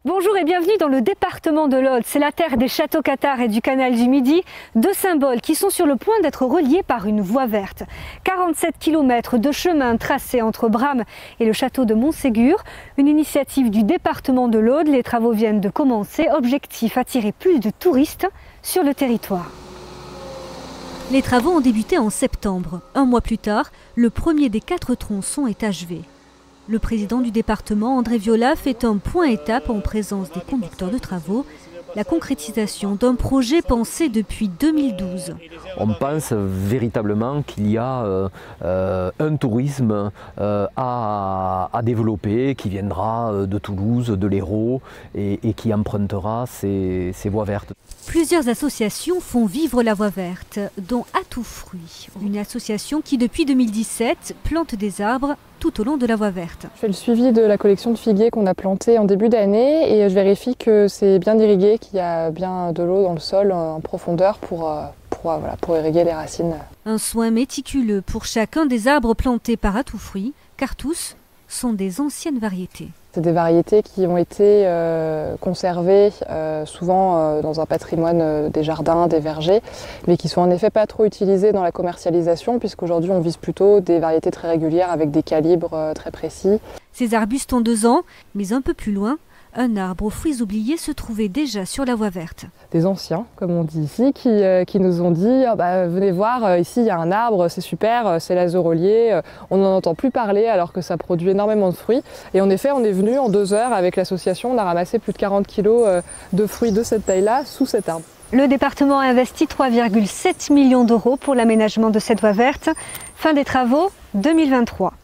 Bonjour et bienvenue dans le département de l'Aude. C'est la terre des châteaux cathares et du canal du Midi, deux symboles qui sont sur le point d'être reliés par une voie verte. 47 km de chemin tracé entre Bram et le château de Montségur, une initiative du département de l'Aude. Les travaux viennent de commencer. Objectif, attirer plus de touristes sur le territoire. Les travaux ont débuté en septembre. Un mois plus tard, le premier des 4 tronçons est achevé. Le président du département, André Viola, fait un point étape en présence des conducteurs de travaux, la concrétisation d'un projet pensé depuis 2012. On pense véritablement qu'il y a un tourisme à développer qui viendra de Toulouse, de l'Hérault et qui empruntera ces voies vertes. Plusieurs associations font vivre la voie verte, dont À Tout Fruit, une association qui depuis 2017 plante des arbres tout au long de la voie verte. Je fais le suivi de la collection de figuiers qu'on a plantés en début d'année et je vérifie que c'est bien irrigué, qu'il y a bien de l'eau dans le sol en profondeur pour irriguer les racines. Un soin méticuleux pour chacun des arbres plantés par À Tout Fruit, car tous sont des anciennes variétés. C'est des variétés qui ont été conservées souvent dans un patrimoine des jardins, des vergers, mais qui sont en effet pas trop utilisées dans la commercialisation puisqu'aujourd'hui on vise plutôt des variétés très régulières avec des calibres très précis. Ces arbustes ont 2 ans, mais un peu plus loin, un arbre aux fruits oubliés se trouvait déjà sur la voie verte. Des anciens, comme on dit ici, qui nous ont dit venez voir, ici il y a un arbre, c'est super, c'est l'azorolier, on n'en entend plus parler alors que ça produit énormément de fruits. Et en effet, on est venu en 2 heures avec l'association, on a ramassé plus de 40 kg de fruits de cette taille-là sous cet arbre. Le département a investi 3,7 millions d'euros pour l'aménagement de cette voie verte. Fin des travaux 2023.